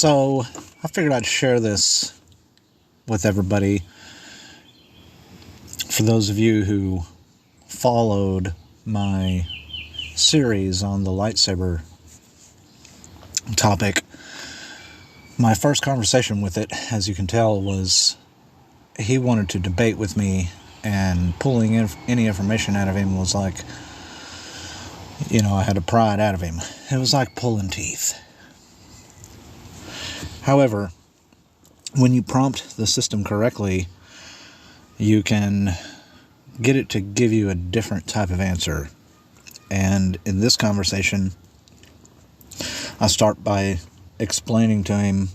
So I figured I'd share this with everybody. For those of you who followed my series on the lightsaber topic, my first conversation with it, as you can tell, was he wanted to debate with me, and pulling any information out of him was like, I had to pry it out of him. It was like pulling teeth. However, when you prompt the system correctly, you can get it to give you a different type of answer. And in this conversation, I start by explaining to him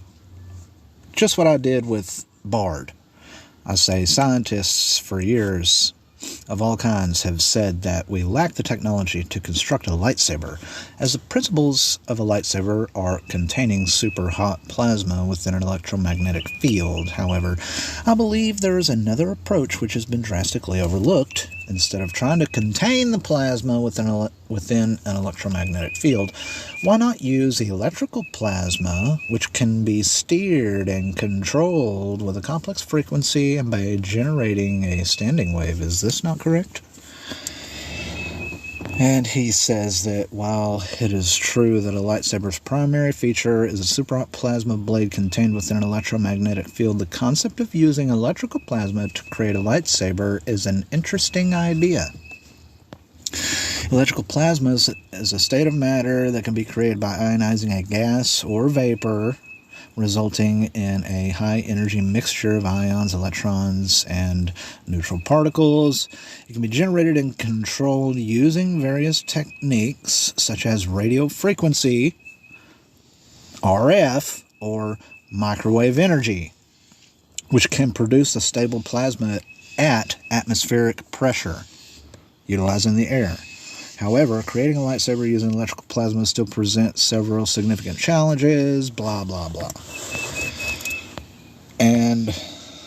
just what I did with Bard. I say scientists for years of all kinds have said that we lack the technology to construct a lightsaber, as the principles of a lightsaber are containing super hot plasma within an electromagnetic field. However, I believe there is another approach which has been drastically overlooked. Instead of trying to contain the plasma within an electromagnetic field, why not use electrical plasma, which can be steered and controlled with a complex frequency and by generating a standing wave? Is this not correct? And he says that while it is true that a lightsaber's primary feature is a superhot plasma blade contained within an electromagnetic field, the concept of using electrical plasma to create a lightsaber is an interesting idea. Electrical plasma is a state of matter that can be created by ionizing a gas or vapor, resulting in a high-energy mixture of ions, electrons, and neutral particles. It can be generated and controlled using various techniques, such as radio frequency, RF, or microwave energy, which can produce a stable plasma at atmospheric pressure, utilizing the air. However, creating a lightsaber using electrical plasma still presents several significant challenges, blah, blah, blah. And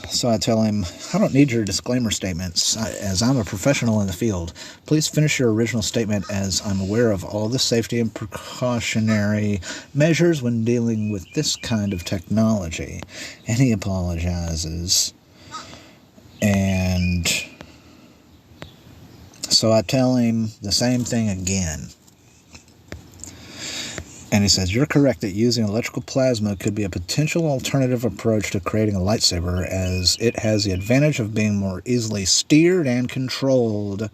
so I tell him, I don't need your disclaimer statements, as I'm a professional in the field. Please finish your original statement, as I'm aware of all the safety and precautionary measures when dealing with this kind of technology. And he apologizes. And so I tell him the same thing again. And he says, you're correct that using electrical plasma could be a potential alternative approach to creating a lightsaber, as it has the advantage of being more easily steered and controlled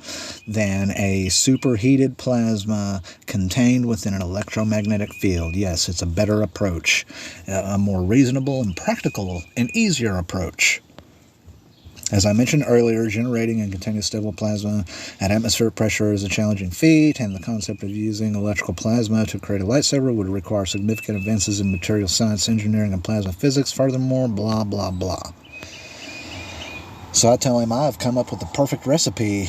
than a superheated plasma contained within an electromagnetic field. Yes, it's a better approach, a more reasonable and practical and easier approach. As I mentioned earlier, generating and containing stable plasma at atmospheric pressure is a challenging feat, and the concept of using electrical plasma to create a lightsaber would require significant advances in material science, engineering, and plasma physics. Furthermore, blah, blah, blah. So I tell him I've come up with the perfect recipe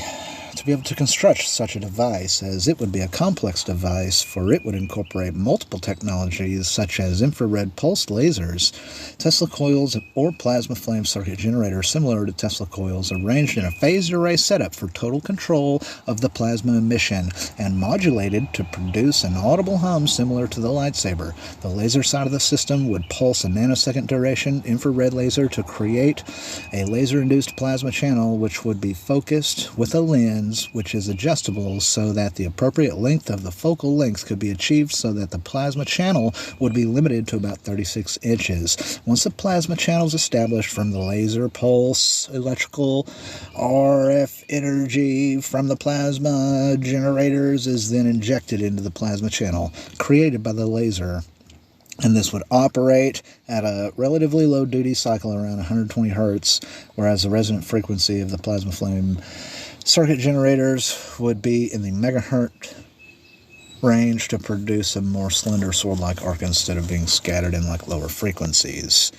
to be able to construct such a device, as it would be a complex device, for it would incorporate multiple technologies such as infrared pulsed lasers, Tesla coils, or plasma flame circuit generators similar to Tesla coils, arranged in a phased array setup for total control of the plasma emission, and modulated to produce an audible hum similar to the lightsaber. The laser side of the system would pulse a nanosecond duration infrared laser to create a laser-induced plasma channel, which would be focused with a lens which is adjustable so that the appropriate length of the focal length could be achieved, so that the plasma channel would be limited to about 36 inches. Once the plasma channel is established from the laser pulse, electrical RF energy from the plasma generators is then injected into the plasma channel created by the laser. And this would operate at a relatively low duty cycle around 120 hertz, whereas the resonant frequency of the plasma flame circuit generators would be in the megahertz range to produce a more slender sword-like arc instead of being scattered in like lower frequencies.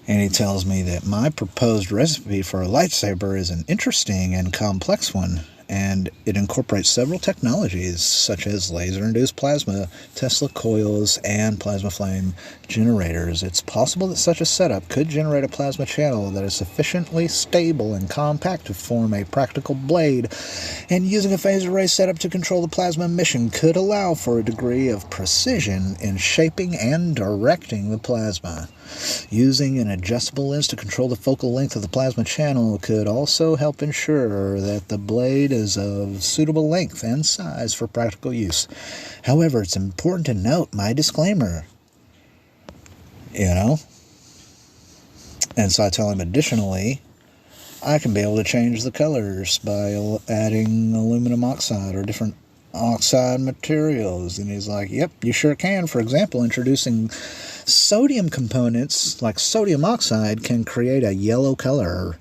And he tells me that my proposed recipe for a lightsaber is an interesting and complex one, and it incorporates several technologies such as laser-induced plasma, Tesla coils, and plasma flame generators. It's possible that such a setup could generate a plasma channel that is sufficiently stable and compact to form a practical blade, and using a phased array setup to control the plasma emission could allow for a degree of precision in shaping and directing the plasma. Using an adjustable lens to control the focal length of the plasma channel could also help ensure that the blade is of suitable length and size for practical use. However, it's important to note my disclaimer. And so I tell him additionally, I can be able to change the colors by adding aluminum oxide or different oxide materials. And he's like, yep, you sure can. For example, introducing sodium components like sodium oxide can create a yellow color,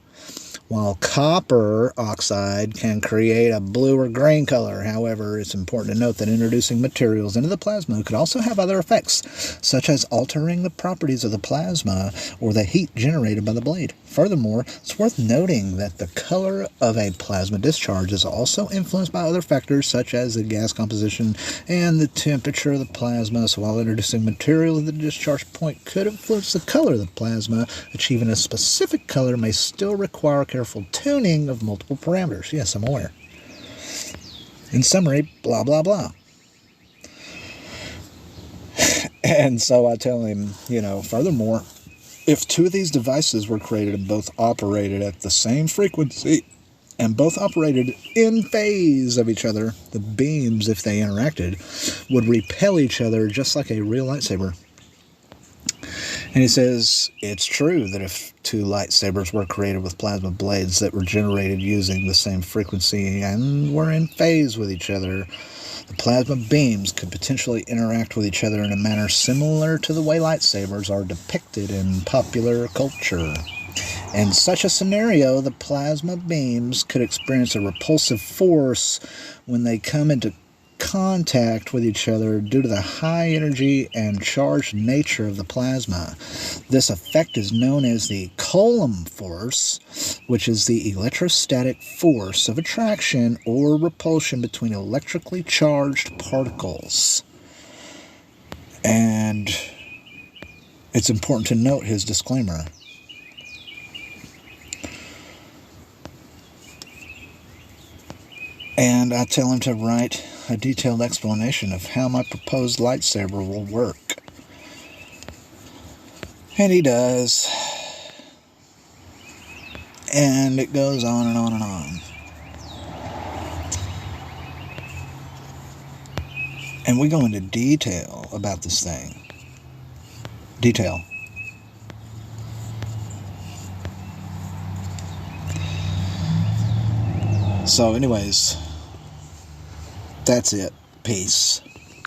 while copper oxide can create a blue or green color. However, it's important to note that introducing materials into the plasma could also have other effects, such as altering the properties of the plasma or the heat generated by the blade. Furthermore, it's worth noting that the color of a plasma discharge is also influenced by other factors such as the gas composition and the temperature of the plasma. So while introducing material at the discharge point could influence the color of the plasma, achieving a specific color may still require careful tuning of multiple parameters. Yes, I'm aware. In summary, blah, blah, blah. And so I tell him, furthermore, if two of these devices were created and both operated at the same frequency and both operated in phase of each other, the beams, if they interacted, would repel each other just like a real lightsaber. And he says, it's true that if two lightsabers were created with plasma blades that were generated using the same frequency and were in phase with each other, the plasma beams could potentially interact with each other in a manner similar to the way lightsabers are depicted in popular culture. In such a scenario, the plasma beams could experience a repulsive force when they come into contact with each other due to the high energy and charged nature of the plasma. This effect is known as the Coulomb force, which is the electrostatic force of attraction or repulsion between electrically charged particles. And it's important to note his disclaimer. And I tell him to write a detailed explanation of how my proposed lightsaber will work. And he does. And it goes on and on and on. And we go into detail about this thing. Detail. So anyways, that's it. Peace.